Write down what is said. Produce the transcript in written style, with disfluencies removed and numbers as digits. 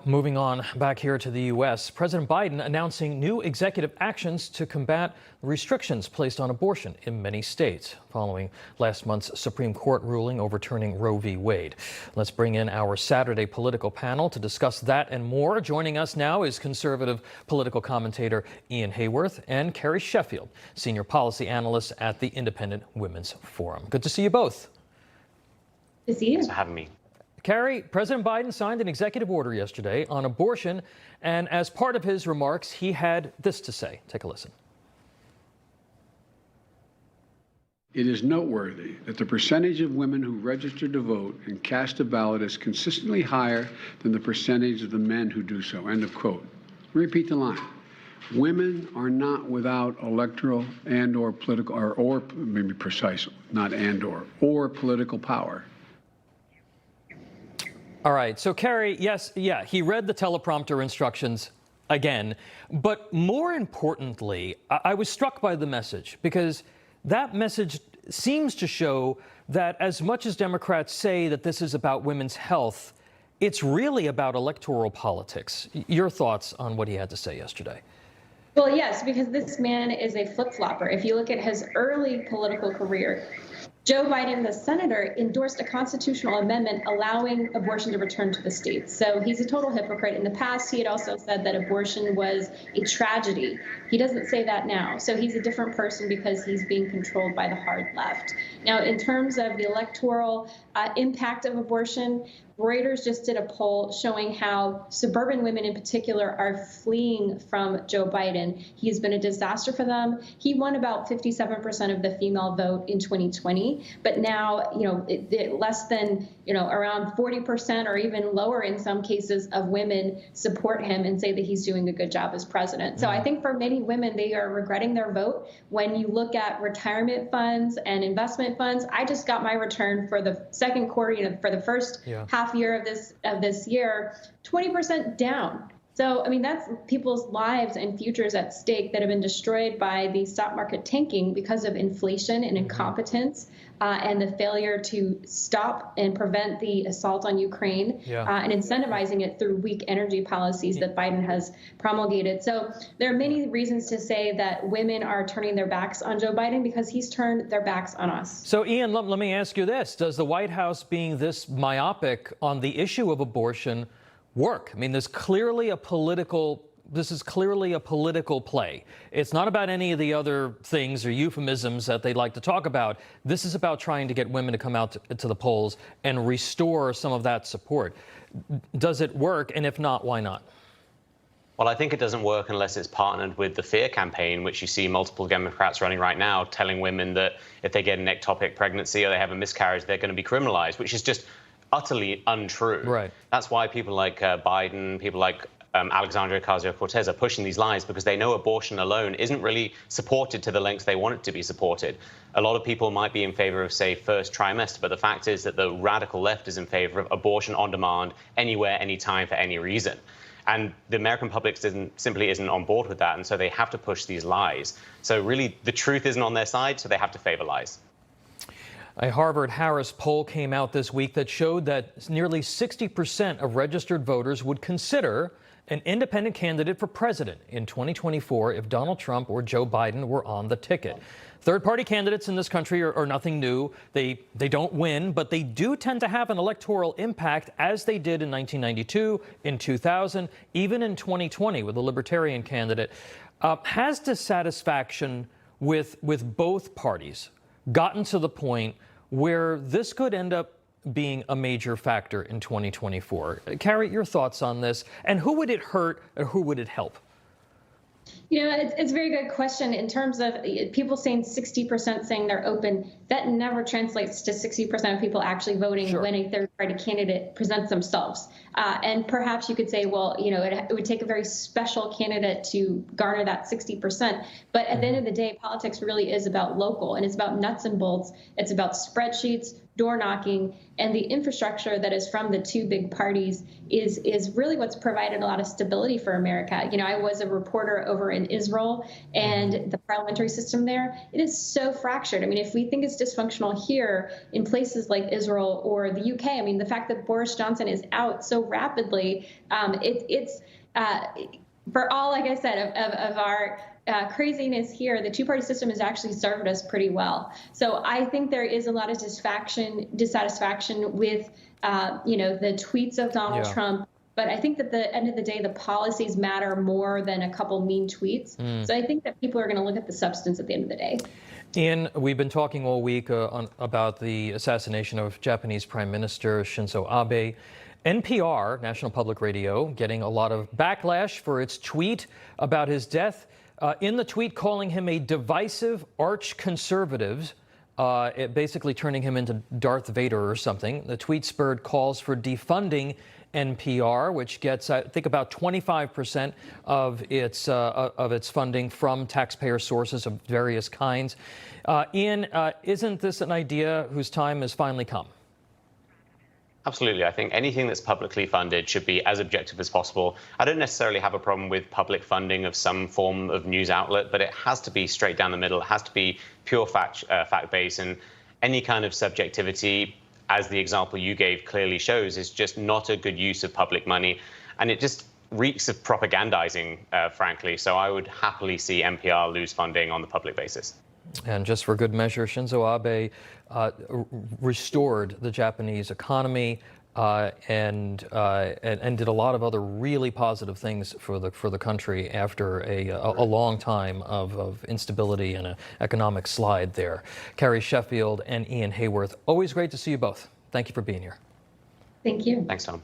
Moving on back here to the U.S., President Biden announcing new executive actions to combat restrictions placed on abortion in many states following last month's Supreme Court ruling overturning Roe v. Wade. Let's bring in our Saturday political panel to discuss that and more. Joining us now is conservative political commentator Ian Haworth and Carrie Sheffield, senior policy analyst at the Independent Women's Forum. Good to see you both. Good to see you. Thanks for having me. Carrie, President Biden signed an executive order yesterday on abortion, and as part of his remarks, he had this to say. Take a listen. It is noteworthy that the percentage of women who register to vote and cast a ballot is consistently higher than the percentage of the men who do so. End of quote. Repeat the line. Women are not without electoral and or political, or maybe precise, not and or political power. All right. So, Carrie, he read the teleprompter instructions again. But more importantly, I was struck by the message, because that message seems to show that as much as Democrats say that this is about women's health, it's really about electoral politics. Your thoughts on what he had to say yesterday? Well, yes, because this man is a flip-flopper. If you look at his early political career, Joe Biden, the senator, endorsed a constitutional amendment allowing abortion to return to the states. So he's a total hypocrite. In the past, he had also said that abortion was a tragedy. He doesn't say that now. So he's a different person because he's being controlled by the hard left. Now, in terms of the electoral impact of abortion, Reuters just did a poll showing how suburban women in particular are fleeing from Joe Biden. He's been a disaster for them. He won about 57% of the female vote in 2020, but now, less than, around 40% or even lower in some cases of women support him and say that he's doing a good job as president. So I think for many women, they are regretting their vote. When you look at retirement funds and investment funds, I just got my return for the second quarter, for the first half year of this year, 20% down. So, I mean, that's people's lives and futures at stake that have been destroyed by the stock market tanking because of inflation and incompetence and the failure to stop and prevent the assault on Ukraine and incentivizing it through weak energy policies that Biden has promulgated. So there are many reasons to say that women are turning their backs on Joe Biden because he's turned their backs on us. So, Ian, let me ask you this. Does the White House being this myopic on the issue of abortion work? I mean, this is clearly a political play. It's not about any of the other things or euphemisms that they like to talk about. This is about trying to get women to come out to the polls and restore some of that support. Does it work? And if not, why not? Well, I think it doesn't work unless it's partnered with the fear campaign, which you see multiple Democrats running right now, telling women that if they get an ectopic pregnancy or they have a miscarriage, they're going to be criminalized, which is just utterly untrue. Right. That's why people like Biden, people like Alexandria Ocasio-Cortez are pushing these lies, because they know abortion alone isn't really supported to the lengths they want it to be supported. A lot of people might be in favor of, say, first trimester, but the fact is that the radical left is in favor of abortion on demand, anywhere, anytime, for any reason. And the American public simply isn't on board with that, and so they have to push these lies. So really, the truth isn't on their side, so they have to favor lies. A Harvard-Harris poll came out this week that showed that nearly 60% of registered voters would consider an independent candidate for president in 2024 if Donald Trump or Joe Biden were on the ticket. Third-party candidates in this country are nothing new. They don't win, but they do tend to have an electoral impact, as they did in 1992, in 2000, even in 2020 with a Libertarian candidate. Has dissatisfaction with both parties gotten to the point where this could end up being a major factor in 2024? Carrie, your thoughts on this, and who would it hurt or who would it help? It's a very good question. In terms of people saying 60% saying they're open, that never translates to 60% of people actually voting when a third-party candidate presents themselves. And perhaps you could say, well, it would take a very special candidate to garner that 60%. But at the end of the day, politics really is about local, and it's about nuts and bolts. It's about spreadsheets, door knocking, and the infrastructure that is from the two big parties is really what's provided a lot of stability for America. I was a reporter over in in Israel and the parliamentary system there, it is so fractured. I mean, if we think it's dysfunctional here in places like Israel or the UK, I mean, the fact that Boris Johnson is out so rapidly, for all, like I said, of our craziness here, the two-party system has actually served us pretty well. So I think there is a lot of dissatisfaction with, the tweets of Donald Trump. But I think that at the end of the day, the policies matter more than a couple mean tweets. So I think that people are going to look at the substance at the end of the day. Ian, we've been talking all week about the assassination of Japanese Prime Minister Shinzo Abe. NPR, National Public Radio, getting a lot of backlash for its tweet about his death. In the tweet, calling him a divisive arch-conservative, basically turning him into Darth Vader or something. The tweet spurred calls for defunding NPR, which gets, I think, about 25% of its funding from taxpayer sources of various kinds. Ian, isn't this an idea whose time has finally come? Absolutely. I think anything that's publicly funded should be as objective as possible. I don't necessarily have a problem with public funding of some form of news outlet, but it has to be straight down the middle. It has to be pure fact-based, and any kind of subjectivity, as the example you gave clearly shows, is just not a good use of public money. And it just reeks of propagandizing, frankly. So I would happily see NPR lose funding on the public basis. And just for good measure, Shinzo Abe restored the Japanese economy and did a lot of other really positive things for the country after a long time of instability and an economic slide there. Carrie Sheffield and Ian Haworth, always great to see you both. Thank you for being here. Thank you. Thanks, Tom.